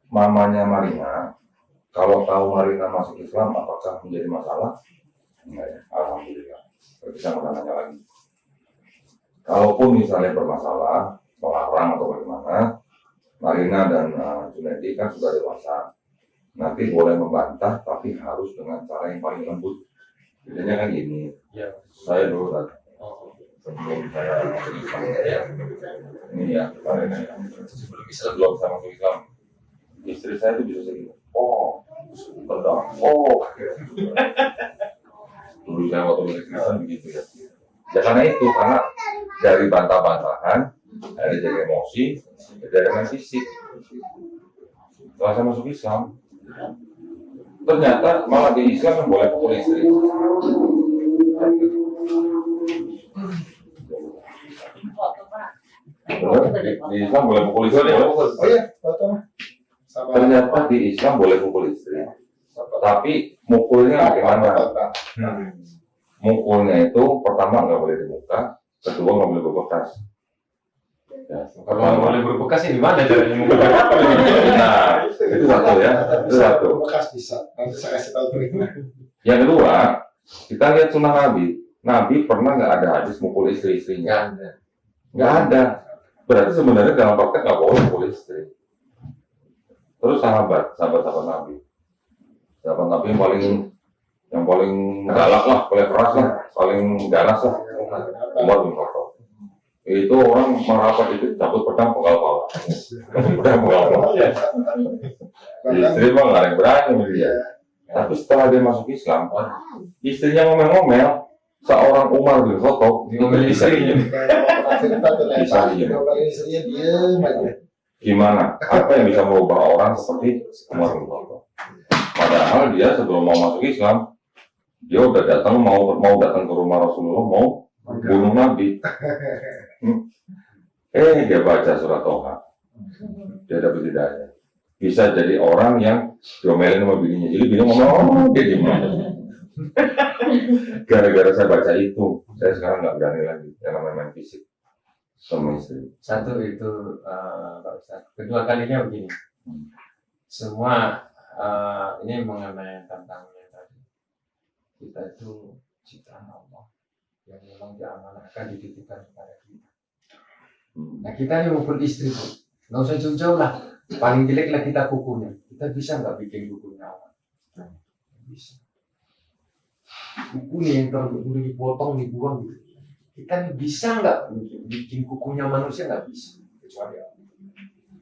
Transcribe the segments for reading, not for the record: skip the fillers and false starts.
mamanya Marina, kalau tahu Marina masuk Islam, apakah menjadi masalah? Enggak ya, alhamdulillah. Berarti saya mau tanya lagi. Kalaupun misalnya bermasalah, melarang atau bagaimana, Marina dan Junaidi kan sudah dewasa. Nanti boleh membantah, tapi harus dengan cara yang paling lembut. Bedanya kan gini, ya. Saya dulu sebelum saya masuk Islam, ini ya, sebelum saya masuk Islam, istri saya itu bisa segini, dulu saya waktu masuk Islam begitu ya. Ya karena itu, karena dari bantah-bantahan, dari jaga emosi, dari dengan fisik. Setelah saya masuk Islam, ternyata malah di Islam boleh pukul istri. Di Islam boleh pukul istri. Ternyata di Islam boleh pukul istri. Tapi mukulnya bagaimana? Mukulnya itu pertama nggak boleh di muka, kedua nggak boleh berbekas. Ya, kalau nggak boleh berbekas ini mana caranya mukul? Nah, itu satu ya, itu satu. Bekas bisa, nanti saya kasih tahu triknya. Yang kedua, kita lihat sunnah Nabi. Nabi pernah nggak ada hadis mukul istri-istrinya? Nggak ada. Berarti sebenarnya dalam praktek nggak boleh mukul istri. Terus sahabat Nabi. Sahabat Nabi yang paling galak lah, paling keras lah, paling ganas lah. Umar bin Khattab. Itu orang merapat itu cabut pedang penggal kepala. Istri mah nggak ada yang berani sama dia. Tapi setelah dia masuk Islam, istrinya ngomel-ngomel, seorang Umar bin Khattab ngomel istrinya. Bisa istrinya diam aja. Gimana? Apa yang bisa merubah orang seperti Umar bin Khattab? Padahal dia sebelum mau masuk Islam, dia udah datang mau datang ke rumah Rasulullah mau bunuh Nabi. Dia baca surat Toha, dia dapat hidayah. Bisa jadi orang yang diomelin sama bininya. Jadi bininya ngomong, dia gimana? Gara-gara saya baca itu, saya sekarang nggak berani lagi yang namanya main fisik sama istri. Satu itu, kedua kalinya begini. Semua ini mengenai tantangannya tadi. Kita itu ciptaan Allah yang memang diamanahkan dititipkan kepada kita. Nah kita ini mukul istri tuh, nggak usah jauh-jauh lah. Paling jelek lah kita kukunya. Kita bisa nggak bikin kukunya awal? Bisa. Kukunya yang udah dipotong, dibuang gitu. Kita bisa nggak bikin kukunya manusia? Nggak bisa, kecuali Allah.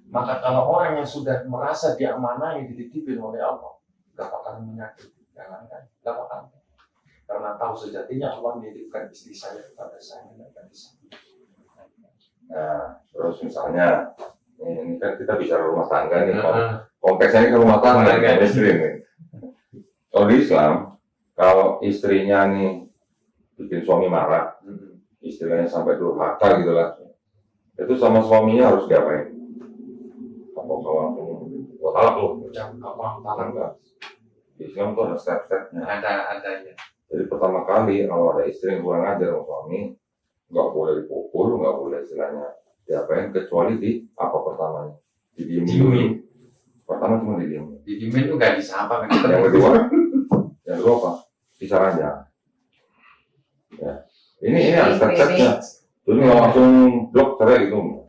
Maka kalau orang yang sudah merasa diamanahi, dititipin oleh Allah, nggak bakal menyakiti, jangankan, nggak bakal. Karena tahu sejatinya Allah menitipkan istri saya kepada saya dan bisa. Nah, terus misalnya ini kan kita bicara rumah tangga nih, konteksnya ke rumah tangga kan istri nih. Kalau di Islam, kalau istrinya nih bikin suami marah, istilahnya sampai durhaka gitu lah, itu sama suaminya harus diapain? Kalau gua talak lu, talak enggak? Di Islam tuh ada step-stepnya. Ada ya. Jadi pertama kali kalau ada istri yang kurang ajar sama suami, nggak boleh dipukul, nggak boleh istilahnya diapain, kecuali di apa pertamanya? Didiemin. Pertama cuma didiemin. Didiemin tuh nggak disapa kan? Yang kedua apa? Pisah aja. Ya. Ini ada step-stepnya. Jadi nggak langsung blok cerai gitu.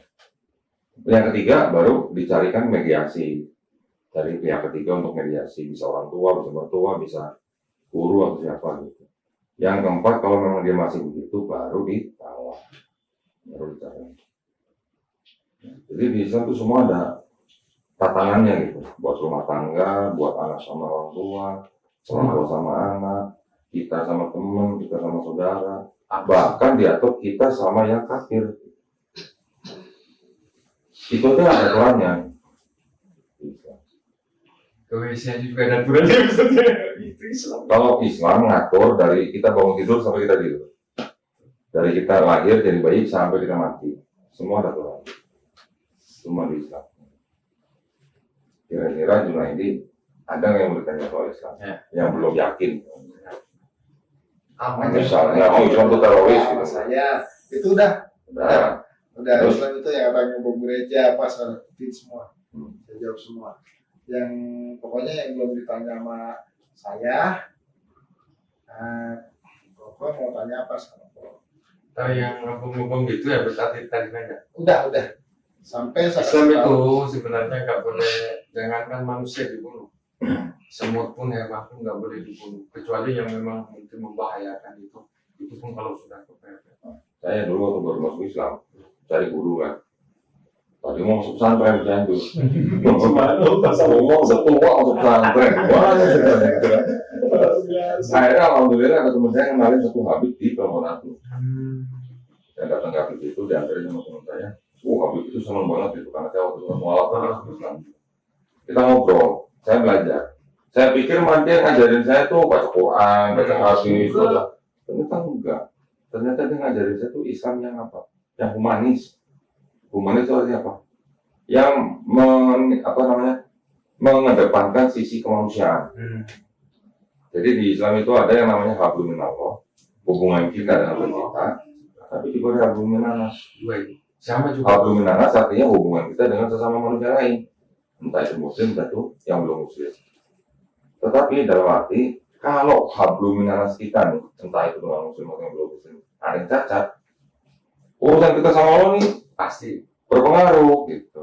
Yang ketiga baru dicarikan mediasi. Cari pihak ketiga untuk mediasi, bisa orang tua, bisa mertua, bisa guru atau siapa gitu. Yang keempat, kalau memang dia masih begitu, baru ditawar, baru dicari. Jadi di Islam itu semua ada tatangannya gitu, buat rumah tangga, buat anak sama orang tua sama anak, kita sama teman, kita sama saudara, bahkan diatur kita sama yang kafir. Itu tuh ada aturannya. Kebiasaan juga ada aturannya maksudnya. Kalau Islam mengatur dari kita bangun tidur sampai kita tidur, dari kita lahir jadi bayi sampai kita mati, semua ada aturan, semua di Islam. Kira-kira Junaidi ada nggak yang bertanya soal Islam? Ya. Yang belum yakin. Misalnya, Islam itu teroris gitu. Saya itu udah. Islam itu yang katanya bom gereja apa, saya semua, saya jawab semua. yang pokoknya yang belum ditanya sama saya. Kok mau tanya apa sama Kok? Tahu yang ngomong-ngomong gitu ya berarti tadi nanya. Udah. Sampai saya Islam kasih itu tahu. sebenarnya nggak boleh, jangankan manusia dibunuh, semut pun hewan pun nggak boleh dibunuh, kecuali yang memang mungkin membahayakan itu pun kalau sudah kepepet. Saya dulu waktu baru masuk Islam, cari guru kan. Tadi mau masuk pesantren jangan tuh. Ngomong setua masuk pesantren. Wah, gitu kan. Akhirnya alhamdulillah ada teman saya kenalin satu Habib di Pembanatu. Saya datang ke Habib itu diantarin sama teman saya. Habib itu senang banget itu karena saya waktu itu mualaf masuk Islam. Kita ngobrol, saya belajar. Saya pikir dia ngajarin saya tuh baca Quran, baca hadis, ternyata enggak. Ternyata dia ngajarin saya tuh Islam yang apa? Yang humanis. Humanis itu artinya apa? Yang mengedepankan sisi kemanusiaan. Jadi di Islam itu ada yang namanya hablum minallah, hubungan kita dengan pencipta, tapi juga ada hablum minanas. Sama juga. Hablum minanas artinya hubungan kita dengan sesama manusia lain, entah itu muslim, entah itu yang belum muslim. Tetapi dalam arti kalau hablum minanas kita nih, entah itu dengan muslim atau yang belum muslim, ada yang cacat, urusan kita sama Allah nih Pasti. berpengaruh gitu.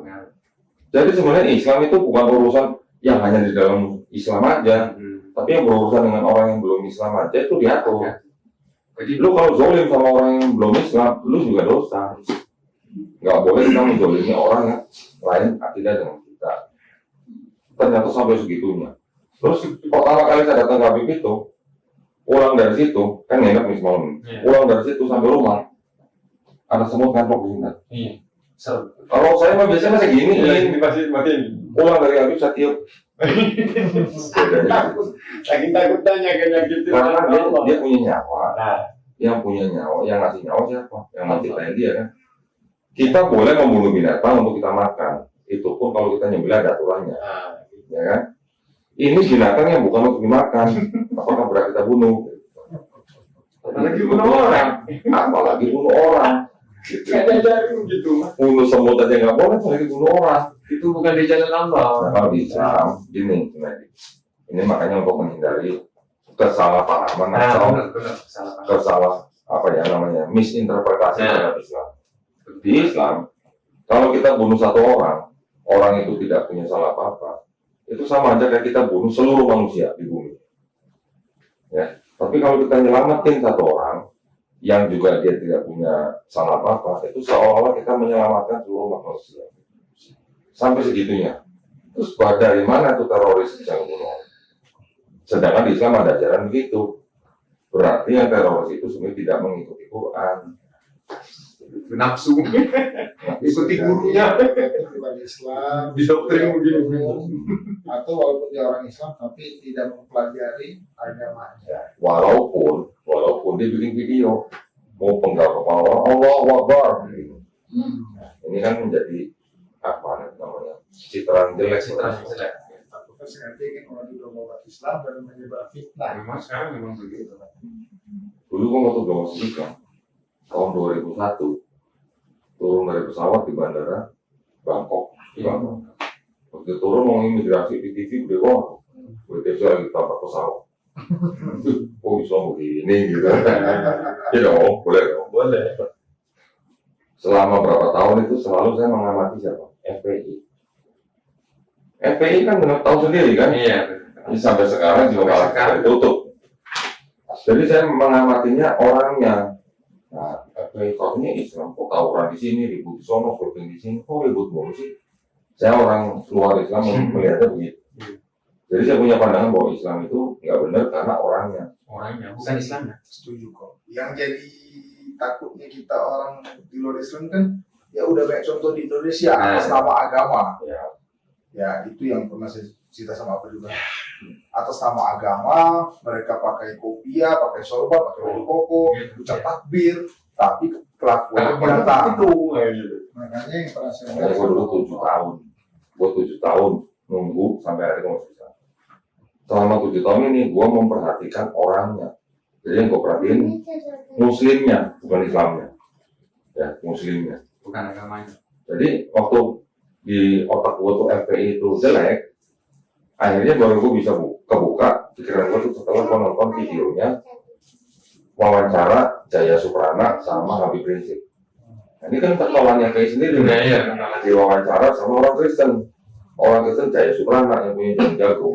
Jadi sebenarnya Islam itu bukan urusan yang hanya di dalam Islam aja, tapi yang berurusan dengan orang yang belum Islam aja itu diatur. Jadi lu kalau zolim sama orang yang belum Islam, lu juga dosa. Nggak boleh kita menzolimi orang yang lain akidah dengan kita. Ternyata sampai segitunya. Terus pertama kali saya datang ke Habib itu, pulang dari situ, kan enak nih semalam. Pulang dari situ sampai rumah, ada semut nempel di sini. Iya. Kalau saya mah biasanya masih gini, Ini pasti matiin. pulang dari Habib saya tiup. Saking takutnya kayak gitu. Karena dia punya nyawa. Nah, Yang punya nyawa, yang ngasih nyawa siapa? Yang menciptain dia kan. Kita boleh membunuh binatang untuk kita makan. Itu pun kalau kita nyembelih ada aturannya, ya kan? Ini binatang yang bukan untuk dimakan. Apakah berarti kita bunuh? apalagi bunuh orang. Apalagi bunuh orang. Gitu. Kayak dari gitu. Bunuh semut aja nggak boleh, apalagi bunuh orang. Itu bukan di jalan Allah. Nah, kalau di Islam, gini, ini makanya untuk menghindari kesalahpahaman atau benar. misinterpretasi terhadap Islam. Di Islam, kalau kita bunuh satu orang itu tidak punya salah apa-apa, itu sama aja kayak kita bunuh seluruh manusia di bumi. Ya, tapi kalau kita nyelamatin satu orang yang juga dia tidak punya salah apa-apa, itu seolah-olah kita menyelamatkan seluruh manusia. Sampai segitunya. Terus dari mana tuh teroris yang bunuh? Sedangkan di Islam ada ajaran begitu. Berarti yang teroris itu sebenarnya tidak mengikuti Quran. Nafsu. Ikuti gurunya. Bukan Islam, Didoktrin begini. atau walaupun dia orang Islam tapi tidak mempelajari agamanya. Walaupun dia bikin video mau penggal kepala Allahu Akbar. Ini kan menjadi apa namanya? Citraan jelek. Terus nanti kan orang juga mau Islam dan menyebar fitnah. Memang sekarang memang begitu. Dulu gua waktu gak masuk Islam tahun 2001 turun dari pesawat di bandara Bangkok. Waktu turun mau imigrasi di TV udah BTV lagi tabrak pesawat. Oh Islam begini gitu. Ya dong, boleh dong. Boleh. Selama berapa tahun itu selalu saya mengamati siapa? FPI. FPI kan tahu sendiri kan? Iya. Ini sampai sekarang juga malah tutup. Jadi saya mengamatinya orangnya. Nah, FPI kok ini Islam kok tawuran di sini, ribut di sono, shopping di sini, kok ribut mulu sih? Saya orang luar Islam yang melihatnya begitu. Jadi saya punya pandangan bahwa Islam itu nggak benar karena orangnya. Orangnya bukan Islamnya. Setuju kok. Yang jadi takutnya kita orang di luar Islam kan, ya udah banyak contoh di Indonesia atas nama agama. Ya itu yang pernah saya cerita sama apa juga. Atas nama agama mereka pakai kopiah, pakai sorban, pakai baju koko, ucap takbir, tapi kelakuan penentang itu. Makanya yang pernah saya Saya dulu 7 tahun nunggu sampai akhirnya masuk Islam. Selama 7 tahun ini gue memperhatikan orangnya. Jadi yang gue perhatiin muslimnya, bukan Islamnya. Ya, muslimnya. Bukan agamanya. Jadi waktu di otak gue tuh FPI itu jelek, Akhirnya baru gue bisa kebuka pikiran gue tuh setelah gue nonton videonya wawancara Jaya Suprana sama Habib Rizik. Nah, ini kan kenalannya kayak sendiri Nah, nih. iya, Diwawancara sama orang Kristen. Orang Kristen Jaya Suprana yang punya jago.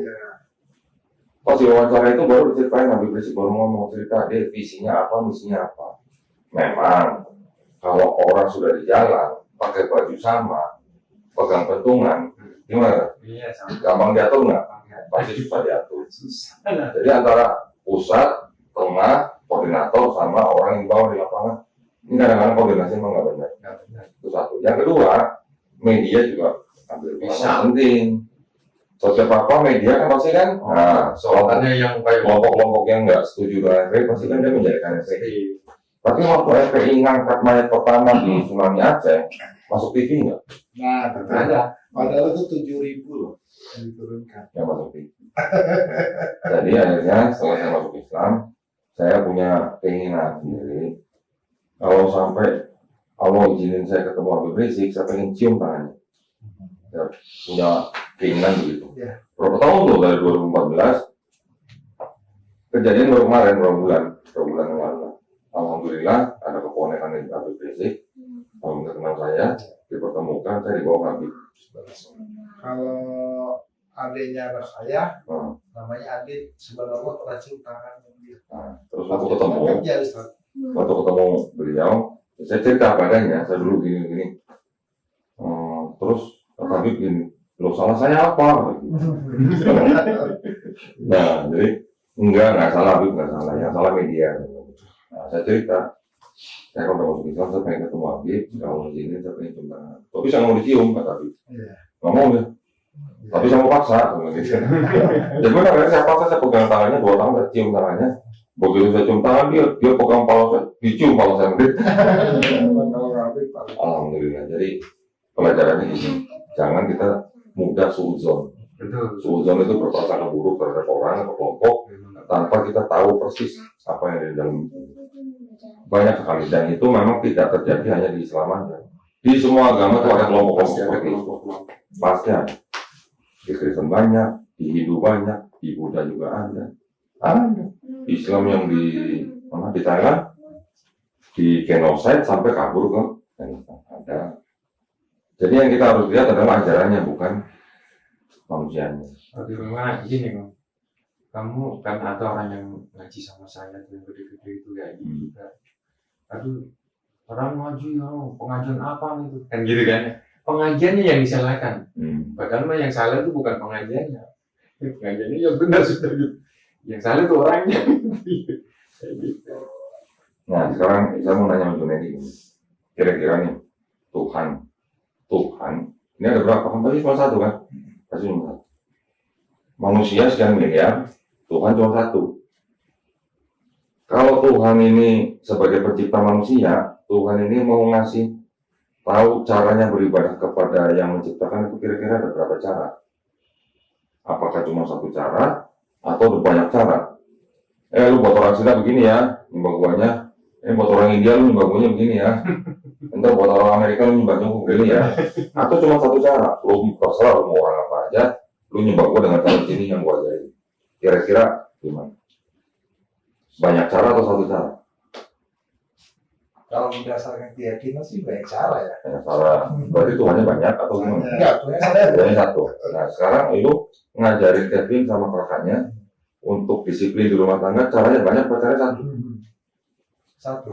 Pas diwawancara itu baru diceritain Habib Rizik baru ngomong cerita dia visinya apa, misinya apa. Memang kalau orang sudah di jalan pakai baju sama, pegang pentungan, gimana? Iya, sama. Gampang diatur nggak? Pasti susah diatur. Susah. Jadi antara pusat, tengah, koordinator sama orang yang bawa di lapangan, ini kadang-kadang koordinasi memang nggak benar. Nggak benar. Itu satu. Yang kedua, media juga ambil Bisa. peran penting. Setiap apa media kan pasti kan, nah, soalnya yang kayak kelompok-kelompok yang nggak setuju dengan FPI pasti kan dia menjadikan FPI. Tapi waktu FPI ngangkat mayat pertama di tsunami Aceh, masuk TV nggak? Nah, ada. padahal itu 7.000 loh yang diturunkan. Yang masuk TV. Jadi akhirnya setelah saya masuk Islam, saya punya keinginan sendiri. Kalau sampai Allah izinin saya ketemu Habib Rizik, saya pengen cium tangannya. Saya punya keinginan begitu. Ya. Berapa tahun tuh dari 2014? Kejadian baru kemarin, berapa bulan yang lalu. Alhamdulillah ada keponakan dari Habib Rizik, kalau kenal saya, dipertemukan, saya dibawa Habib. Kalau adiknya anak saya, Nah, namanya Adit, sebenarnya pernah cium tangan dia. nah, terus waktu ketemu Ya, Ustaz. beliau, saya cerita padanya, saya dulu gini. Terus Habib gini, lo salah saya apa? Nah, jadi nggak salah Habib, nggak salah, yang salah media. Nah, saya cerita, saya kalau udah masuk Islam, saya pengen ketemu Habib, kalau di sini saya pengen cium tangan. Tapi saya mau dicium, kata Habib. Iya. Nggak mau ya, tapi saya mau paksa, gitu. Jadi benar, saya paksa, saya pegang tangannya, 2 tangan, saya cium tangannya. Begitu saya cium tangan dia pegang kepala saya, dicium kepala saya. Kalau Habib, Alhamdulillah. Jadi pelajarannya ini, jangan kita mudah suudzon. Betul. Suudzon itu berprasangka buruk terhadap orang atau kelompok tanpa kita tahu persis apa yang ada di dalam itu. Banyak sekali, dan itu memang tidak terjadi hanya di Islam aja. Di semua agama itu ada kelompok-kelompok seperti itu. Pasti ada. Di Kristen banyak, di Hindu banyak, di Buddha juga ada. Ada. Islam yang di Thailand, di genocide sampai kabur ke ada. Jadi yang kita harus lihat adalah ajarannya, bukan manusianya. Tapi memang gini Bang, kamu kan ada orang yang ngaji sama saya tuh yang gede-gede itu kayak gitu kan. Aduh, orang ngaji, pengajian apa nih tuh? Kan gitu kan. Pengajiannya yang disalahkan. Padahal mah yang salah itu bukan pengajiannya. Pengajiannya yang benar sudah gitu. Yang salah itu orangnya. Kayak gitu. Nah, sekarang saya mau nanya sama Junedi ini. Kira-kira nih, Tuhan, ini ada berapa? Kan tadi cuma satu kan? Pasti cuma satu. Manusia sekian miliar, Tuhan cuma satu. Kalau Tuhan ini sebagai pencipta manusia, Tuhan ini mau ngasih tahu caranya beribadah kepada yang menciptakan itu kira-kira ada berapa cara? Apakah cuma satu cara atau ada banyak cara? Lu buat orang Cina begini ya, nyembah guanya. Buat orang India lu nyembah guanya begini ya. Entar buat orang Amerika lu nyembahnya begini ya. Atau cuma satu cara, lu terserah lu mau orang apa aja, lu nyembah gua dengan cara begini yang gua ajarin. Kira-kira gimana? Banyak cara atau satu cara? kalau berdasarkan keyakinan sih banyak cara ya. Banyak cara. Berarti Tuhannya banyak atau gimana? Enggak, Tuhan Tuhannya satu. Nah sekarang lu ngajarin Kevin sama kakaknya untuk disiplin di rumah tangga, caranya banyak apa caranya satu? satu.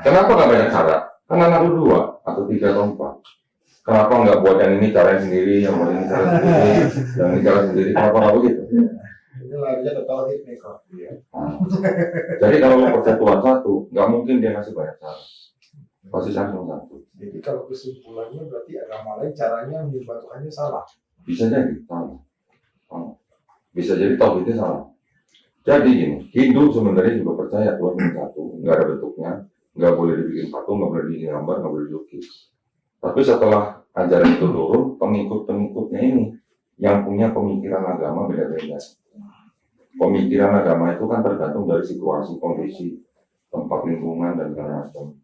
Kenapa nggak banyak cara? Karena anak lu 2 atau 3 atau 4. Kenapa nggak buat yang ini caranya sendiri, yang buat ini cara sendiri, yang ini cara sendiri? Kenapa nggak begitu? Ini larinya ke tauhid nih kok. Jadi kalau lu percaya Tuhan satu, nggak mungkin dia ngasih banyak cara. Pasti cuma satu. Jadi kalau kesimpulannya berarti agama lain caranya menyembah Tuhannya salah. Bisa jadi salah. Bisa jadi tauhidnya salah. Jadi gini, Hindu sebenarnya juga percaya Tuhan cuma satu, nggak ada bentuknya, nggak boleh dibikin patung, nggak boleh dibikin gambar, nggak boleh dilukis. Tapi setelah ajaran itu turun, pengikut-pengikutnya ini yang punya pemikiran agama beda-beda. Pemikiran agama itu kan tergantung dari situasi, kondisi, tempat lingkungan dan segala macam.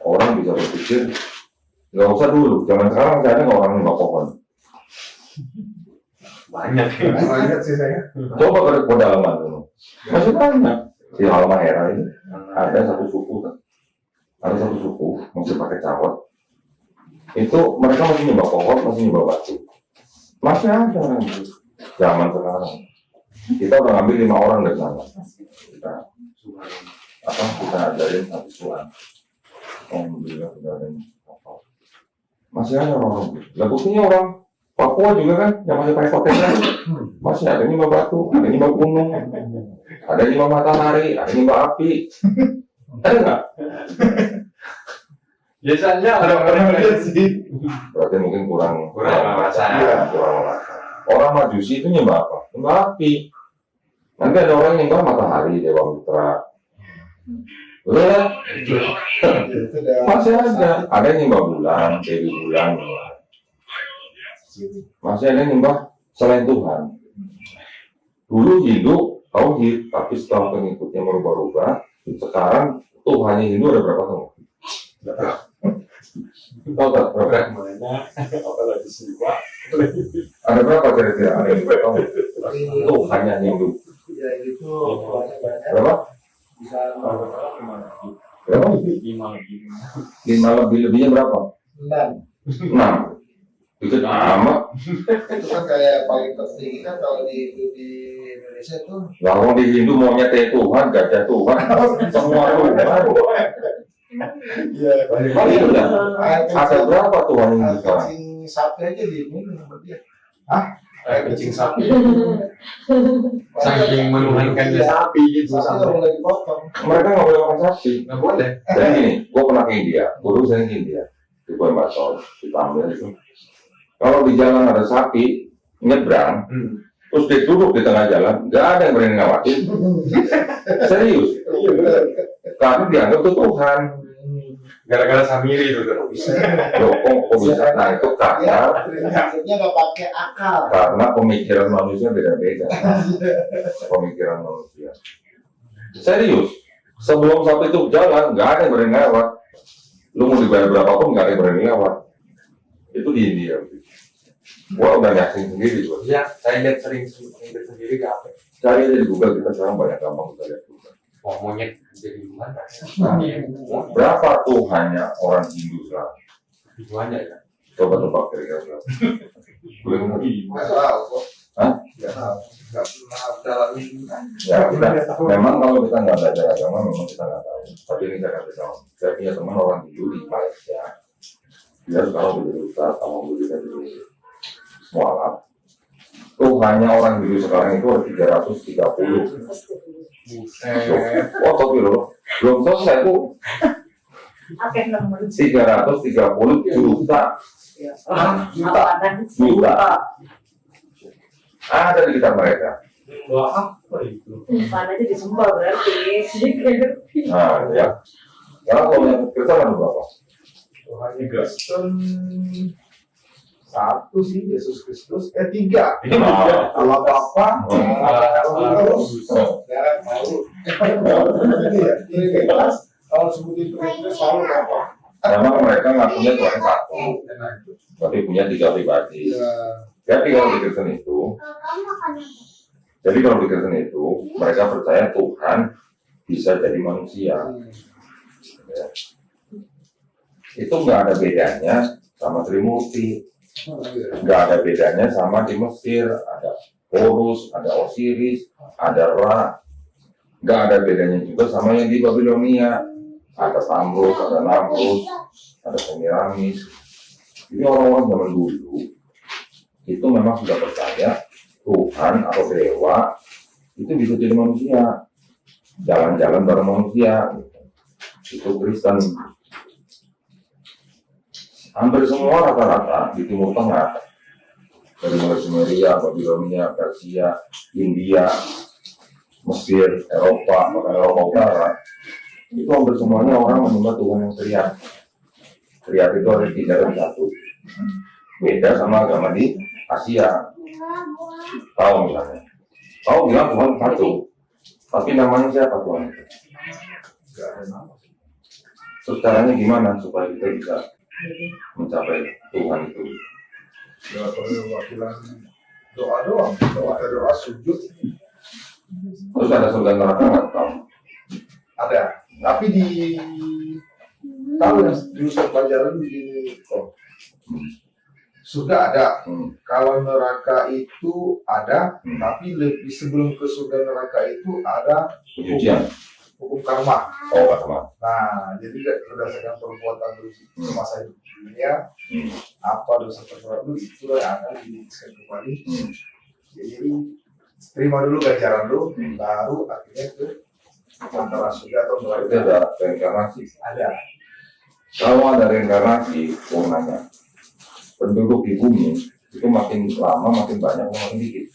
Orang bisa berpikir, nggak usah dulu, zaman sekarang masih ada nggak orang nggak pohon. Banyak. Banyak sih saya. Coba ke pedalaman dulu. Masih banyak. Di Halmahera ini ada satu suku, masih pakai cawat. Itu mereka masih nyembah pohon, masih nyembah batu. Masih ada orang itu. Zaman sekarang. Kita udah ngambil 5 orang dari sana. Kita ajarin satu suan. Alhamdulillah sudah ada yang masih ada orang. Lah buktinya orang Papua juga kan yang masih pakai kotek kan masih ada nyembah batu, ada nyembah gunung, ada nyembah matahari, ada nyembah api. Ada nggak? Biasanya Orang lihat sih. Berarti mungkin kurang merasa. Orang Majusi itu nyembah apa? Nyembah api. Nanti ada orang yang nyembah matahari, Dewa Mitra. Lihat, masih ada. Ada yang nyembah bulan, Dewi Bulan. Masih ada yang nyembah selain Tuhan. Dulu Hindu tauhid, tapi setelah pengikutnya merubah-rubah, sekarang Tuhannya Hindu ada berapa tahun? Tahu tak berapa? Mana? Apalagi Siwa. Ada berapa kira-kira? Ada yang tahu? Tuhannya Hindu. Ya itu banyak-banyak. Berapa? Bisa Berapa? 5 lebihnya berapa? 6. 6. Itu amat. Itu kan kayak paling tertinggi kan kalau di Indonesia tuh. Lah orang di Hindu maunya Tuhan, gajah Tuhan, semua Tuhan. Iya. Itu dah. Ada berapa Tuhan yang Air sekarang? kencing sapi aja diminum sama dia. Kencing sapi. Saking menuhankan sapi gitu Sapi nggak sampai. boleh dipotong. Mereka nggak boleh makan sapi. Nggak boleh. Jadi gini, gua pernah ke India, guru saya ke India, di Coimbatore, di Tamil itu. Kalau di jalan ada sapi nyebrang, terus dia duduk di tengah jalan, nggak ada yang berani ngawasin. Serius, Iya benar. karena dianggap itu Tuhan. Gara-gara Samiri itu kan bisa. Loh, kok bisa? Nah itu Ya, prinsipnya nggak pakai akal. karena pemikiran manusia beda-beda. Pemikiran manusia. Serius, sebelum sapi itu jalan, nggak ada yang berani lewat. Lu mau dibayar berapapun, nggak ada yang berani lewat. Itu di India. Gua udah nyaksiin sendiri gua. Iya, saya lihat sering sendiri ke apa? Cari aja di Google, kita sekarang banyak gampang kita lihat Google. Oh, monyet jadi Tuhan. Nah, berapa Tuhannya orang Hindu sekarang? Itu aja ya. Coba tebak kira-kira berapa? Boleh nggak? Nggak tahu kok. Hah? Nggak tahu. Nggak pernah dalamin. Ya, kita, memang kalau kita nggak belajar agama, memang kita nggak tahu. Tapi ini saya kasih tahu. Saya punya teman orang Hindu di Malaysia. Dia sekarang menjadi ustaz, alhamdulillah di mualaf. Tuhannya orang Hindu sekarang itu ada 330. Buset. Oh, tapi loh, belum selesai Bu. Oke, nomor 330 juta. Juta. Ada di kita mereka. Wah, apa itu? Mana aja disumpah berarti. Nah, ya. Sekarang kalau yang Kristen ada berapa? Tuhannya Kristen satu sih, Yesus Kristus. 3. Nah, Allah Bapa, terus darah Paulus. Ini ya, ini jelas. Kalau sebutin Kristus selalu Bapa. memang mereka ngakunya Tuhan satu, tapi punya 3 pribadi. Jadi kalau di Kristen itu, mereka percaya Tuhan bisa jadi manusia. Ya. Itu nggak ada bedanya sama Trimurti. Nggak ada bedanya sama di Mesir, ada Horus, ada Osiris, ada Ra. Nggak ada bedanya juga sama yang di Babilonia. Ada Tamrus, ada Namrus, ada Semiramis. Jadi orang-orang zaman dulu itu memang sudah percaya Tuhan atau dewa itu bisa jadi manusia, jalan-jalan bareng manusia. Itu Kristen. Hampir semua rata-rata di Timur Tengah, dari mulai Sumeria, Babilonia, Persia, India, Mesir, Eropa, bahkan Eropa Utara, itu hampir semuanya orang menyembah Tuhan yang teriak. Teriak itu ada 3 dan 1. Beda sama agama di Asia. Tahu misalnya, tahu bilang Tuhan satu, tapi namanya siapa Tuhan itu? Nggak ada nama. Terus caranya gimana supaya kita bisa mencapai Tuhan itu? Ya, perwakilan Doa doang, doa sujud Terus ada surga neraka nggak tahu? ada. Tapi di tahu yang dulu saya pelajaran di kok. Surga ada. Kalau neraka itu ada, tapi lebih sebelum ke surga neraka itu ada Pencucian. hukum karma. Oh, karma. Nah, jadi berdasarkan perbuatan semasa hidup di dunia, apa dosa terperbuat itu yang akan didiskon kembali. Jadi terima dulu ganjaran lu, baru akhirnya ke antara surga atau neraka. Berarti ada reinkarnasi. Ada. Kalau ada reinkarnasi, sebenarnya penduduk di bumi itu makin lama makin banyak atau makin dikit?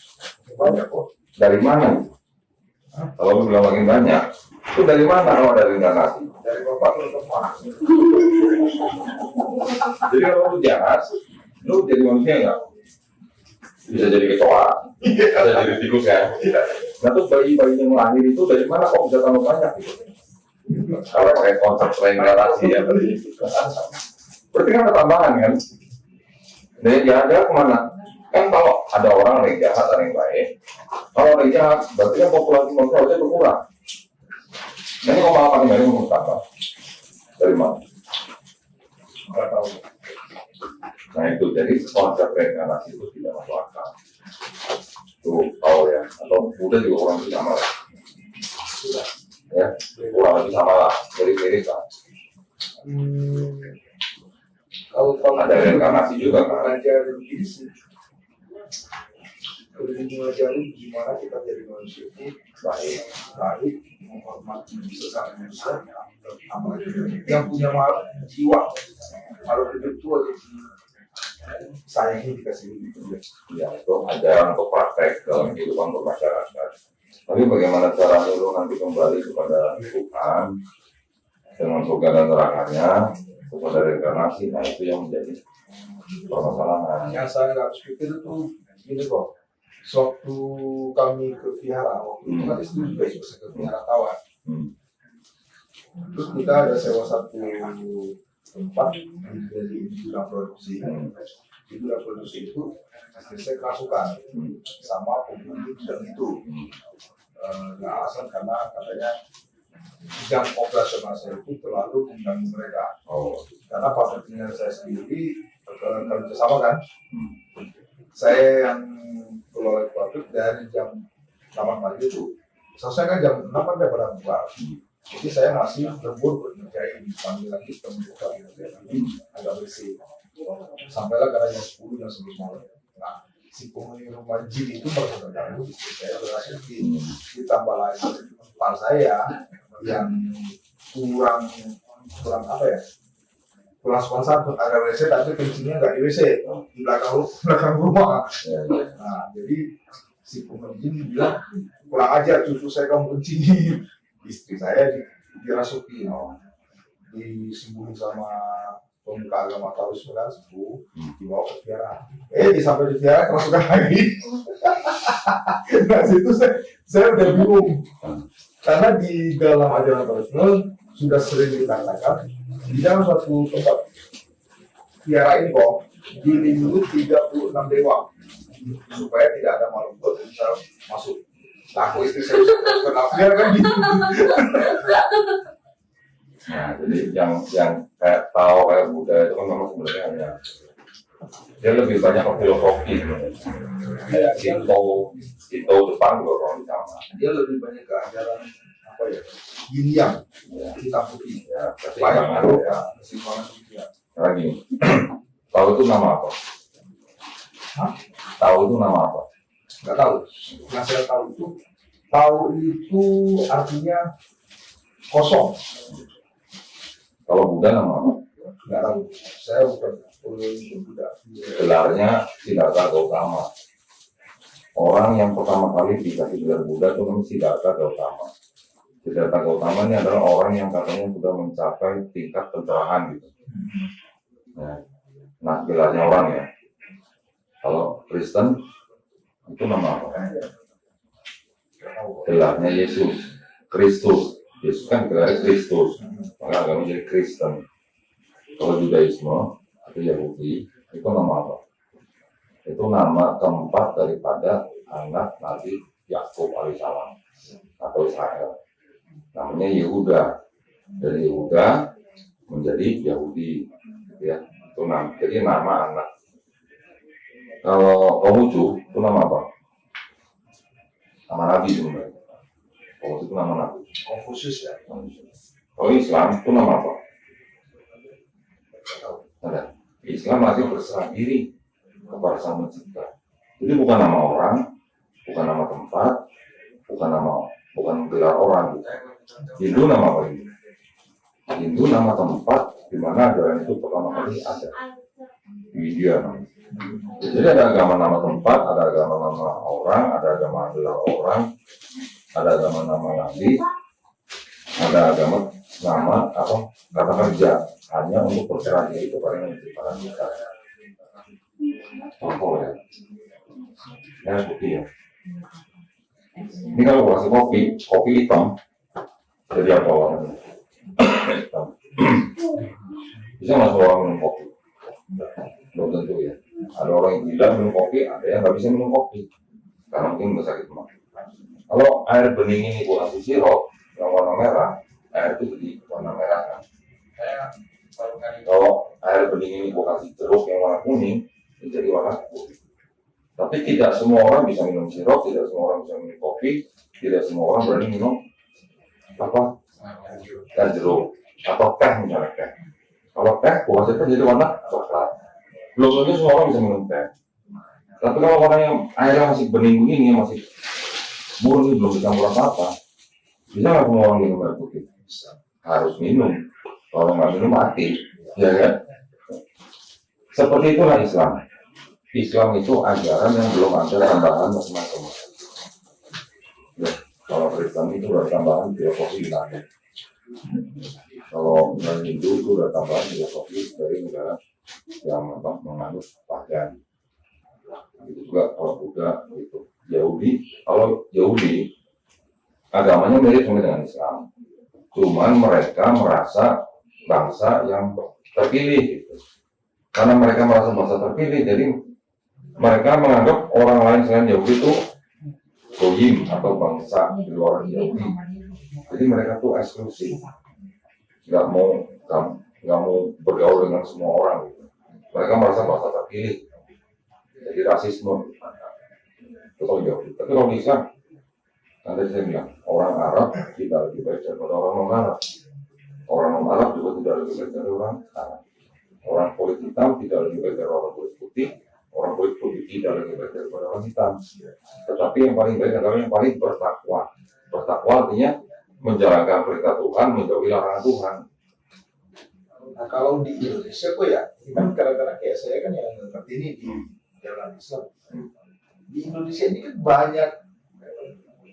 Banyak kok. Dari mana? Kalau lu bilang makin banyak, itu dari mana kalau ada reinkarnasi? Dari bapak ke teman. Jadi kalau lu jahat, lu jadi manusia nggak? Bisa jadi kecoa, bisa jadi tikus kan? Nah terus bayi-bayi yang lahir itu dari mana kok bisa tambah banyak gitu? Kalau pakai konsep reinkarnasi ya berarti kan ada tambahan kan? Dari jahat kemana? Kan kalau ada orang yang jahat, ada yang baik. Kalau ada yang jahat, berarti kan populasi manusia harusnya berkurang. Nah ini kok malah paling banyak mau tambah? Dari mana? Nggak tahu. Nah itu jadi konsep reinkarnasi itu tidak masuk akal. Itu tahu ya, atau udah juga kurang lebih sama lah. Ya, kurang lebih sama lah, mirip-mirip lah. Kalau Ada reinkarnasi juga kan? mengajarin begini sih, lebih mengajarin gimana kita jadi manusia itu baik, menghormati sesama manusia, apalagi yang punya jiwa, kalau hidup itu sayangnya dikasih gitu. Ya itu ajaran untuk praktek dalam kehidupan bermasyarakat. Tapi bagaimana caranya lu nanti kembali kepada Tuhan dengan surga dan nerakanya, kepada reinkarnasi, nah itu yang menjadi permasalahan. Yang saya nggak habis pikir itu gini kok, sewaktu kami ke vihara, waktu itu kan istri juga ikut ke vihara kawan. Terus kita ada sewa satu tempat di gudang produksi. Di gudang produksi itu istri saya kerasukan sama penghuni gudang itu. Alasan karena katanya jam operasional saya itu terlalu mengganggu mereka. Karena pabriknya saya sendiri kerja sama kan. Saya yang kelola pabrik dari jam 8 pagi itu. Selesai kan jam 6 kan udah pada buka. Jadi saya masih lembur berkerjain, panggil lagi pembuka ini agak bersih. Sampailah karena jam 10 dan 11 malam. Nah, si penghuni rumah jin itu merasa terganggu. Saya berhasil ditambah lagi par saya yang kurang apa ya? Kurang sponsor ada WC tapi kencingnya nggak di WC di belakang rumah. Nah, jadi si penghuni jin bilang kurang ajar cucu saya kamu kencing. Istri saya dirasuki, disembunyi sama pemuka agama Taois kan, dibawa ke vihara. Sampai di vihara kerasukan lagi. Nah situ saya udah bingung, karena di dalam ajaran Taois sudah sering dikatakan di dalam suatu tempat vihara ini kok dilindungi 36 dewa supaya tidak ada makhluk yang bisa masuk. Aku istri saya kenapa kan gitu. Nah, jadi yang kayak Tao, kayak Buddha itu kan memang sebenarnya hanya dia lebih banyak ke filosofi, kayak Shinto Jepang juga kalau sama. Dia lebih banyak ke ajaran apa ya? Yin yang, hitam putih. Ya, keseimbangan ya. Keseimbangan juga. Karena gini, Tao itu nama apa? Tao itu nama apa? Nggak tahu. Yang saya tahu itu artinya kosong. Kalau Buddha nama apa? Nggak tahu. Saya bukan Buddha. Gelarnya Siddhartha Gautama. Orang yang pertama kali dikasih gelar Buddha itu namanya Siddhartha Gautama. Siddhartha Gautama ini adalah orang yang katanya sudah mencapai tingkat pencerahan gitu. Nah, gelarnya orang ya. Kalau Kristen itu nama apa? Gelarnya Yesus, Kristus. Yesus kan gelarnya Kristus, maka agama jadi Kristen. Kalau Judaisme atau Yahudi itu nama apa? itu nama keempat daripada anak Nabi Yakub alaihissalam atau Israel. Namanya Yehuda. Dari Yehuda menjadi Yahudi, ya. Itu nama. Jadi nama anak. Kalau Konghucu itu nama apa? Nama Nabi sebenarnya. Konghucu itu nama Nabi. Konfusius ya. Kalau Islam itu nama apa? Ada. Islam artinya berserah diri kepada Sang Pencipta. Jadi bukan nama orang, bukan nama tempat, bukan gelar orang. Hindu nama apa ini? Hindu nama tempat di mana ajaran itu pertama kali ada. India namanya. Jadi ada agama nama tempat, ada agama nama orang, ada agama gelar orang, ada agama nama nabi, ada agama nama apa kata kerja hanya untuk berserah diri kepada yang menciptakan kita. Contoh ya, ya putih ya. Ini kalau kasih kopi hitam, jadi apa warnanya? Hitam. Bisa nggak semua orang minum kopi? Belum tentu ya. Ada orang yang gila minum kopi, ada yang nggak bisa minum kopi karena mungkin nggak sakit mah. Kalau air bening ini gua kasih sirup yang warna merah, air itu jadi warna merah kan. Kalau air bening ini gua kasih jeruk yang warna kuning, itu jadi warna putih. Tapi tidak semua orang bisa minum sirup, tidak semua orang bisa minum kopi, tidak semua orang berani minum apa? Dan jeruk atau teh misalnya teh. Kalau teh gua kasih teh jadi warna coklat. Belum tentu semua orang bisa minum teh. Tapi kalau orang yang airnya masih bening begini, masih murni, belum dicampur apa-apa, bisa nggak semua orang minum air putih? Harus minum. Kalau nggak minum mati, ya kan? Seperti itulah Islam. Islam itu ajaran yang belum ada tambahan macam-macam. Ya, kalau Kristen itu ada tambahan filosofi Yunani. Kalau Hindu itu ada tambahan filosofi dari negara yang menganut pagan. Itu juga kalau Buddha itu Yahudi. Kalau Yahudi agamanya mirip sama dengan Islam, cuman mereka merasa bangsa yang terpilih gitu. Karena mereka merasa bangsa terpilih, jadi mereka menganggap orang lain selain Yahudi itu goyim atau bangsa di luar Yahudi. Jadi mereka tuh eksklusif, nggak mau bergaul dengan semua orang gitu. Mereka merasa bangsa terpilih, jadi rasisme. Itu kalau Yahudi. Tapi kalau Islam, nanti saya bilang orang Arab tidak lebih baik daripada orang non-Arab. Orang non-Arab juga tidak lebih baik dari orang Arab. Orang kulit hitam tidak lebih baik dari orang kulit putih. Orang kulit putih tidak lebih baik daripada orang hitam. Tetapi yang paling baik adalah yang paling bertakwa. Bertakwa artinya menjalankan perintah Tuhan, menjauhi larangan Tuhan. Nah kalau di Indonesia kok ya, ini kan kadang-kadang kayak saya kan yang ngerti ini di jalan Islam. Di Indonesia ini kan banyak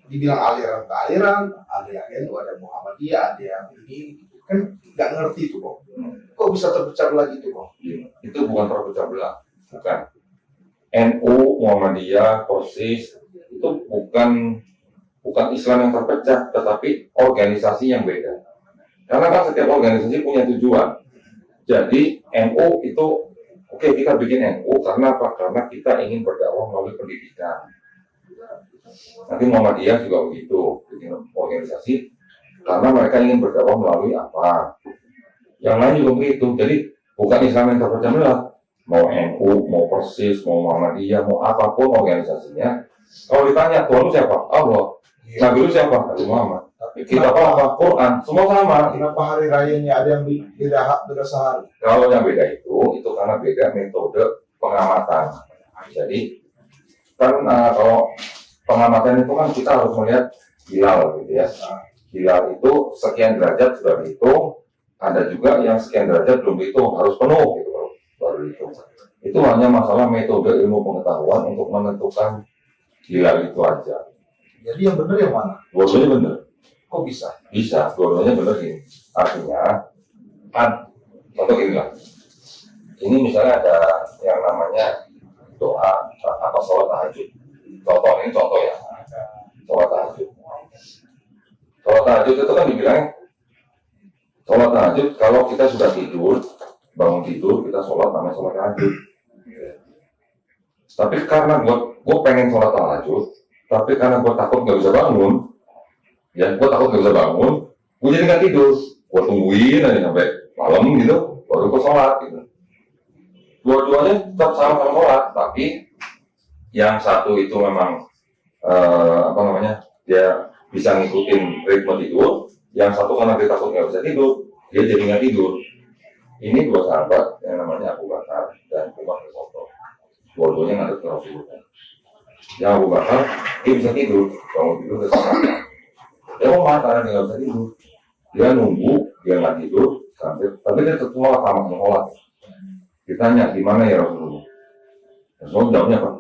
dibilang aliran, ada yang NU, ada Muhammadiyah, ada yang ini, kan nggak ngerti tuh kok. Kok bisa terpecah belah gitu kok? Itu bukan terpecah belah, bukan. NU, Muhammadiyah, Persis itu bukan Islam yang terpecah, tetapi organisasi yang beda. Karena kan setiap organisasi punya tujuan. Jadi NU itu, oke, kita bikin NU karena apa? Karena kita ingin berdakwah melalui pendidikan. Nanti Muhammadiyah juga begitu, bikin organisasi karena mereka ingin berdakwah melalui apa? Yang lain juga begitu. Jadi bukan Islam yang terpecah belah. Mau NU, mau Persis, mau Muhammadiyah, mau apapun organisasinya. Kalau ditanya Tuhan lu siapa? Allah. Nabi lu siapa? Nabi Muhammad. Kita apa? Quran. Semua sama. Kenapa hari rayanya ada yang beda sehari? Kalau yang beda itu karena beda metode pengamatan. Jadi kan kalau pengamatan itu kan kita harus melihat hilal gitu ya. Hilal itu sekian derajat sudah dihitung, ada juga yang sekian derajat belum dihitung, harus penuh gitu baru dihitung. Itu hanya masalah metode ilmu pengetahuan untuk menentukan hilal itu aja. Jadi yang benar yang mana? Dua-duanya benar. Kok bisa? Bisa, dua-duanya benar ini. Artinya contoh gini lah. Ini misalnya ada yang namanya doa apa sholat tahajud. Ini contoh ya. Sholat tahajud. Sholat tahajud itu kan dibilang sholat tahajud kalau kita sudah tidur, bangun tidur, kita sholat namanya sholat tahajud. Tapi karena gue pengen sholat tahajud, tapi karena gue takut nggak bisa bangun, ya gue takut nggak bisa bangun, gue jadi nggak tidur. Gue tungguin aja sampai malam gitu, baru gue sholat gitu. Dua-duanya tetap sama-sama sholat, tapi yang satu itu memang dia bisa ngikutin ritme tidur, yang satu karena dia takut nggak bisa tidur, dia jadi nggak tidur. Ini dua sahabat yang namanya Abu Bakar dan Umar bin Khattab. Dua-duanya ngadep ke Rasulullah. Yang Abu Bakar dia bisa tidur, bangun tidur ke sholat. Dia Umar karena dia nggak bisa tidur, dia nunggu, dia nggak tidur sampai, tapi dia tetap sholat sama sholat. Ditanya gimana ya Rasulullah? Rasulullah jawabnya apa?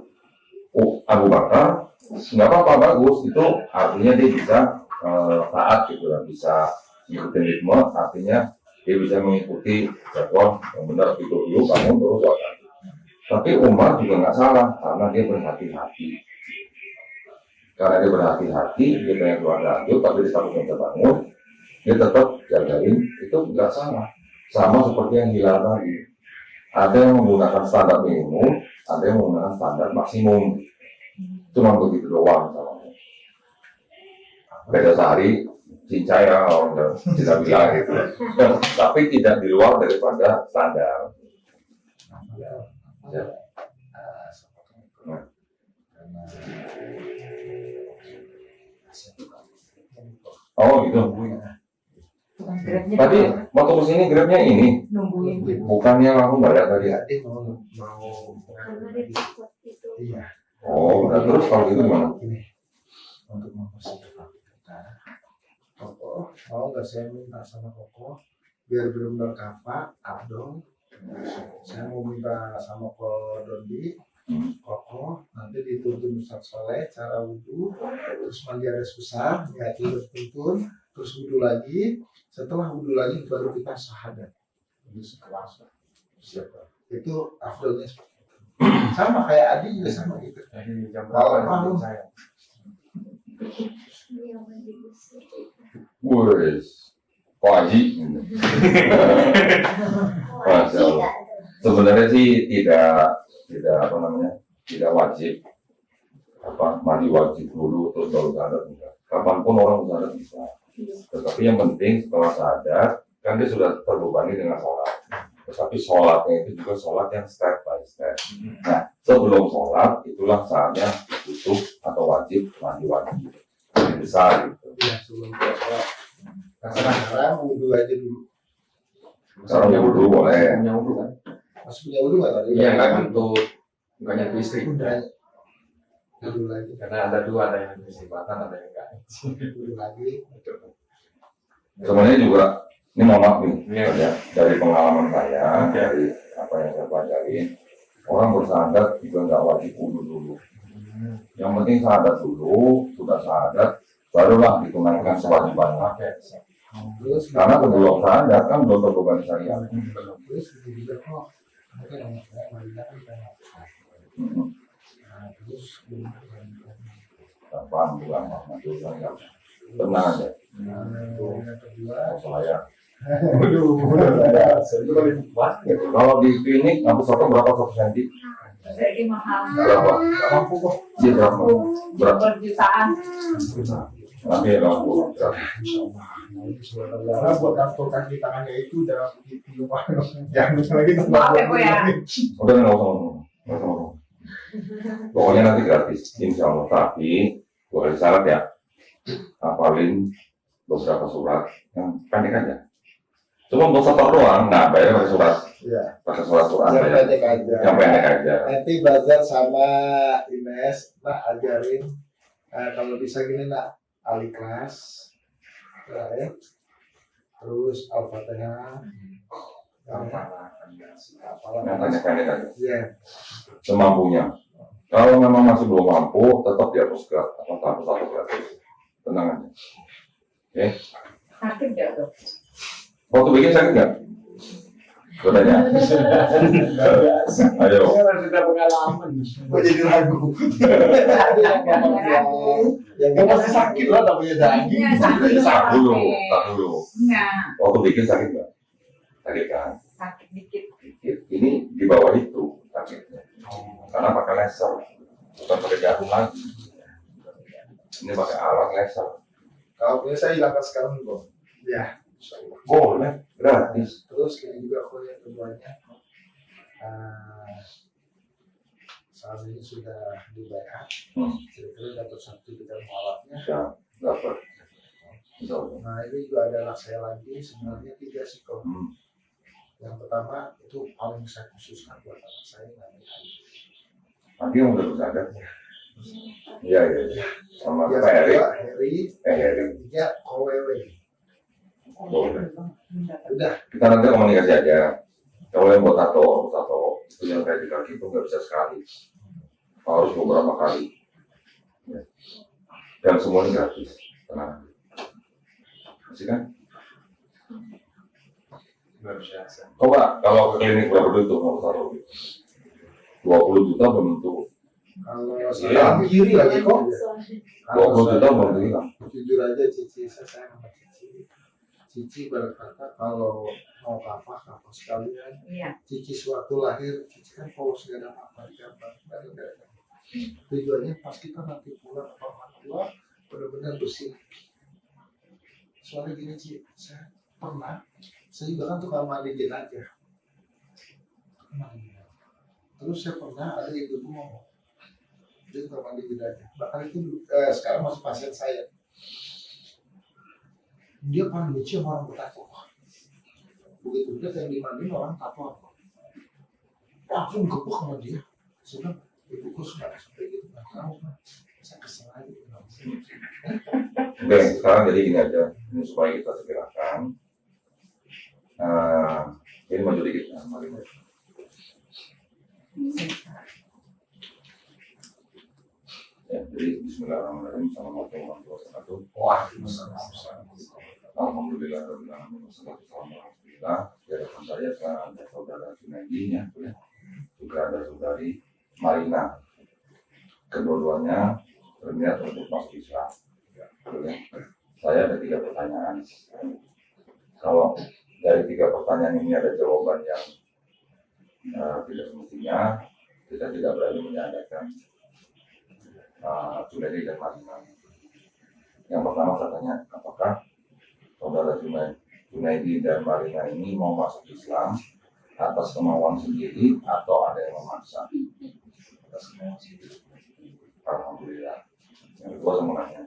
Oh, Abu Bakar nggak apa-apa, bagus, itu artinya dia bisa taat gitu lah, bisa ngikutin ritme, artinya dia bisa mengikuti jadwal yang benar, tidur dulu, bangun terus sholat. Tapi Umar juga nggak salah karena dia berhati-hati. Karena dia berhati-hati, dia pengen keluar tahajud, tapi dia takut nggak bangun, dia tetap jagain, itu nggak salah. Sama seperti yang Hilal tadi. Ada yang menggunakan standar minimum, ada yang menggunakan standar maksimum. Cuma begitu doang sama. Beda sehari, cincai ya, orang tidak bilang gitu. Tapi tidak di luar daripada standar. Ya. Oh gitu. Tadi waktu kesini grabnya ini, Nungguin. bukannya langsung balik tadi. Dia mau Karena dia takut itu. iya. Oh, udah, terus kalau gitu gimana? Ini untuk mempersiapkan kita. Koko, mau nggak saya minta sama Koko biar benar-benar kafa, abdong. Saya mau minta sama Ko Dondi, Koko nanti dituntun Ustaz Soleh cara wudhu, terus mandi air besar, niat tuntun, terus wudhu lagi. Setelah wudhu lagi baru kita syahadat. Ini sekelas siapa? Itu afdolnya seperti itu. Sama kayak Adi juga sama gitu. Jadi jam berapa Malam. saya? Wes, Pak Haji. Masya Allah. Sebenarnya sih tidak wajib mandi wajib dulu terus baru sadar, enggak. Kapanpun orang sadar bisa. Tetapi yang penting setelah sadar kan dia sudah terbebani dengan sholat. Tetapi sholatnya itu juga sholat yang step by step. Nah, sebelum sholat itulah saatnya butuh atau wajib mandi wajib. Yang besar gitu. Ya sebelum sholat. Sekarang wudhu aja dulu. Sekarang wudhu boleh. Punya wudhu kan? Masih punya wudhu nggak tadi? Iya, nggak untuk bukannya itu istri. Udah. Wudhu lagi. Karena ada dua, ada yang istibatan, ada yang enggak. Wudhu lagi. Sebenarnya juga ini mohon maaf nih, Iya. ya, dari pengalaman saya, Oke. dari apa yang saya pelajari, orang bersahadat juga nggak wajib wudhu dulu. Yang penting sahadat dulu, sudah sahadat, barulah ditunaikan kewajibannya. Oke. Terus Karena sebelum sahadat kan belum terbebani syariat. terus juga kok. Mungkin yang saya melihat kan kayak. Nah, terus Tanpa bulan Alhamdulillah, tenang aja. yang kedua. Saya Waduh. kalau di klinik aku foto berapa 1 senti? Jadi mahal. Berapa? Nggak mampu kok. Iya berapa? Berapa? Berjutaan. Nanti ya kalau Insyaallah. Karena buat kartu kaki tangannya itu udah begitu Pak. Jangan lagi Maaf ya, Bu, ya. udah nggak usah ngomong. Pokoknya nanti gratis, insya Allah. Tapi boleh syarat ya, hafalin beberapa surat yang pendek aja. Cuma untuk satu doang, nah bayar pakai surat, Iya. pakai surat-surat Yang aja. pendek aja. Yang pendek aja. Nanti Bazar sama Ines, nak ajarin kalau bisa gini nak Al-Ikhlas, ya. Terus Al-Fatihah, Yang apalah. pendek-pendek aja, Iya. semampunya. Kalau memang masih belum mampu, tetap dihapus ke hapus satu gratis. Tenang aja. Oke. Sakit nggak tuh? Waktu bikin sakit nggak? Katanya. Ayo. Saya sudah pengalaman. Kok jadi ragu? Yang Nggak pasti sakit lah, tak punya daging. Iya, sakit. Tak dulu, tak dulu. Enggak, Waktu bikin sakit nggak? Sakit kan? sakit dikit. Dikit. Ini di bawah itu sakitnya. karena pakai laser, bukan pakai jarum lagi. Ini pakai alat laser. Kalau punya saya hilangkan sekarang bro. Ya. Boleh, gratis. Terus ini juga aku yang keduanya. Saat ini sudah dibayar. Kira-kira dapat sertifikat mualafnya. Bisa dapat. Nah ini juga ada anak saya lagi, sebenarnya 3 sih kok. Yang pertama itu paling saya khususkan buat anak saya namanya Nanti yang udah sadar. Iya. Sama yang Pak Heri. kedua Heri, Heri. yang ketiga Kowewe. Boleh. Udah. Kita nanti komunikasi aja. Kalau yang buat tato itu yang kayak di kaki itu nggak bisa sekali. Harus beberapa kali. Ya. Dan semuanya gratis. Tenang. Masih kan? Luar biasa. Coba kalau ke klinik berapa duit tuh mau taruh? 20 juta belum tentu. Kalau Iya. saya kiri lagi kok. 20 juta belum tentu hilang. Jujur aja Cici, saya sayang sama Cici. Cici berkata kalau mau kafah sekalian. Iya. Cici sewaktu lahir, Cici kan polos gak ada apa-apa di gambar. Tujuannya pas kita nanti pulang ke orang tua, benar-benar bersih. Soalnya gini Ci, saya juga kan tukang mandi jenazah. Terus saya pernah ada ibu ngomong, dia tukang mandi jenazah. Bahkan itu sekarang masih pasien saya. Dia paling benci sama orang bertato. Begitu dia yang dimandiin orang tato apa? Langsung gebuk sama dia. Saya bilang, ibuku sudah sampai gitu. Nah, kamu kan, saya kesel aja. Oke, sekarang jadi gini aja. Ini supaya kita segerakan. Ini maju dikit. Mari. Ya, jadi bismillahirrahmanirrahim. Assalamualaikum warahmatullahi wabarakatuh. Alhamdulillah, alhamdulillah. Di hadapan saya sekarang ada saudara Junaidi, ya, juga ada saudari Marina. Kedua-duanya berniat untuk masuk Islam. Saya ada 3 pertanyaan. Kalau dari 3 pertanyaan ini ada jawaban yang tidak semestinya, kita tidak berani menyadarkan Junaidi dan Marina. Yang pertama katanya, apakah saudara Junaidi dan Marina ini mau masuk Islam atas kemauan sendiri atau ada yang memaksa? Atas kemauan sendiri. Alhamdulillah. Yang kedua saya mau nanya,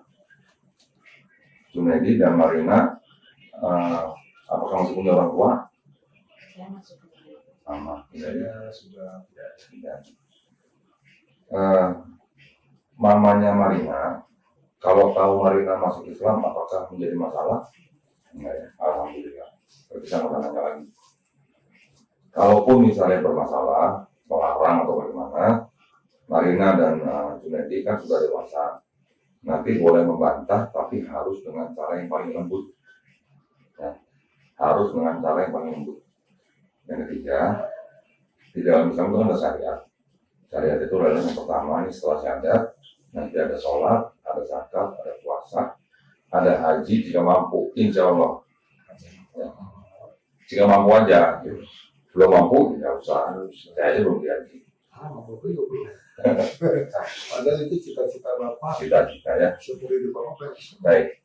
Junaidi dan Marina apakah masih punya orang tua? Sama. Saya sudah tidak. Mamanya Marina, kalau tahu Marina masuk Islam, apakah menjadi masalah? Enggak ya, alhamdulillah. Berarti saya mau tanya lagi. Kalaupun misalnya bermasalah, melarang atau bagaimana, Marina dan Junaidi kan sudah dewasa. Nanti boleh membantah, tapi harus dengan cara yang paling lembut. Ya, harus dengan cara yang paling lembut. Yang ketiga, di dalam Islam itu kan ada syariat. Syariat itu adalah yang pertama, ini setelah syahadat, nanti ada sholat, ada zakat, ada puasa, ada haji jika mampu, insya Allah. Ya. Jika mampu aja, gitu. Belum mampu, tidak usah. Saya aja belum dihaji. Mampu juga belum. Padahal itu cita-cita Bapak. Cita-cita ya. Seumur hidup Bapak. Baik.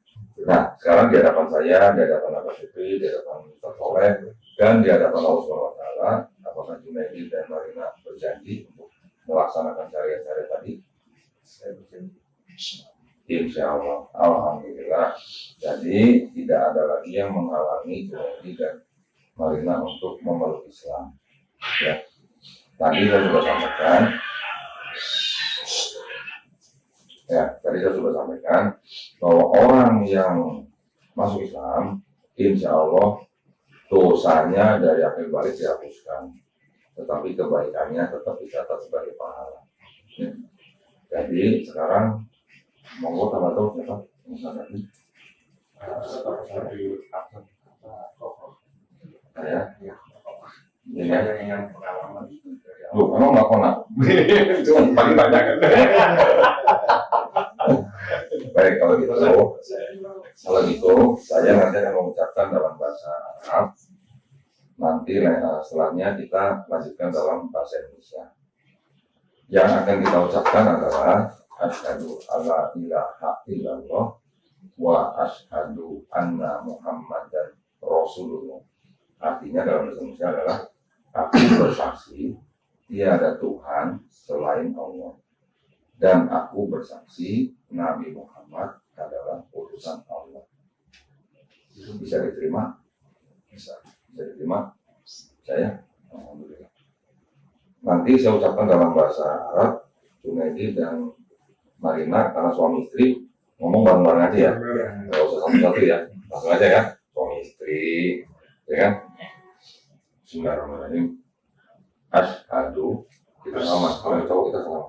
Nah, sekarang di hadapan saya, di hadapan Abah Supri, di hadapan Ustaz Soleh, dan di hadapan Allah SWT, apakah Junaidi dan Marina berjanji untuk melaksanakan syariat-syariat tadi? Saya berjanji. Insya Allah, alhamdulillah. Jadi tidak ada lagi yang menghalangi Junaidi dan Marina untuk memeluk Islam. Ya, tadi saya sudah sampaikan. Tadi saya sudah sampaikan bahwa orang yang masuk Islam, insya Allah dosanya dari akhir balik dihapuskan, tetapi kebaikannya tetap dicatat sebagai pahala. Ya. Jadi sekarang monggo tambah tahu siapa tadi? Saya. Ini yang pengalaman. Loh, emang nggak pernah? Cuma paling banyak kan. Baik, kalau gitu, saya nanti akan mengucapkan dalam bahasa Arab. Nanti setelahnya kita lanjutkan dalam bahasa Indonesia. Yang akan kita ucapkan adalah asyhadu alla ilaha illallah wa asyhadu anna Muhammadan Rasulullah. Artinya dalam bahasa Indonesia adalah aku bersaksi tiada Tuhan selain Allah dan aku bersaksi Nabi Muhammad adalah utusan Allah. Itu bisa diterima? Bisa diterima? Saya? Alhamdulillah. Nanti saya ucapkan dalam bahasa Arab, Junaidi dan Marina karena suami istri ngomong bareng-bareng aja ya. Nggak usah satu-satu ya, langsung aja ya. Suami istri, ya kan? Bismillahirrahmanirrahim. Asyhadu, kita sama. Kalau yang cowok kita sama.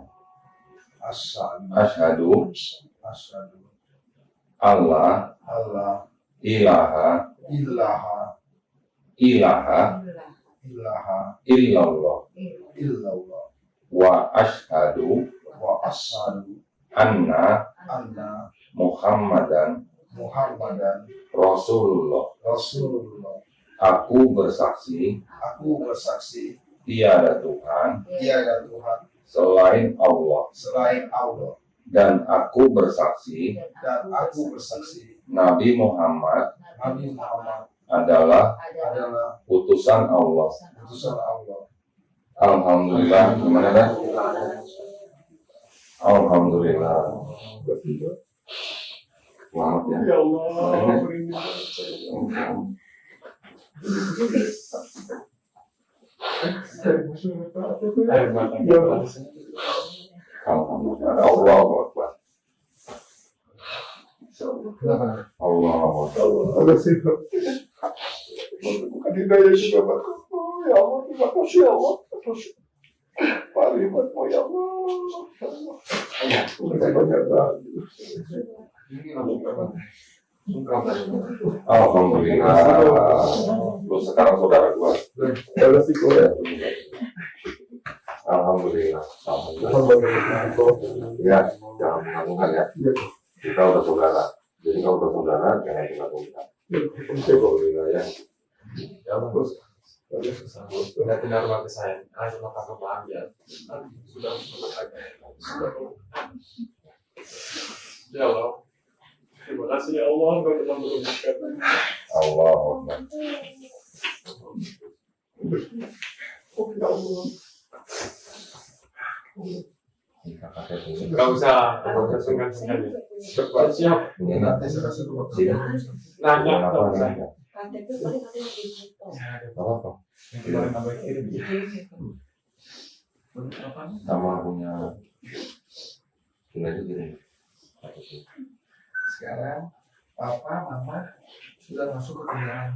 Asyhadu Allah ilaha illallah wa asyhadu anna Muhammadan Rasulullah. Aku bersaksi tiada Tuhan selain Allah dan aku bersaksi Nabi Muhammad adalah utusan Allah. Alhamdulillah. Gimana dah? Alhamdulillah. Selamat ya. Ya Allah, Air mata. Alhamdulillah. Allahu Akbar. Allahu Akbar. bukan hidayah juga Pak. Ya Allah, terima kasih ya Allah. Terus kalimatmu ya Allah. Banyak banget. Alhamdulillah. Lu sekarang saudara gua. Terima kasih kau ya. Alhamdulillah. Ya, jangan mengganggu ya. Kita udah saudara. Jadi kalau udah saudara, jangan mengganggu. Alhamdulillah ya. Ya Allah, Bos. Sudah tidak rumah ke saya. Ayo maka kebahagiaan. Sudah Ya Allah. Terima kasih ya Allah, Engkau telah memberikan. Allahu Akbar. Oh ya Allah. Enggak usah sungkan-sungkan ya. Siap. Ini nanti sini. Nanya, Apa enggak usah. nanya? KTP paling ada yang di foto. Apa? Yang kemarin nambah kirim. Sama punya Junaidi gini. Sekarang papa mama sudah masuk ke kendaraan.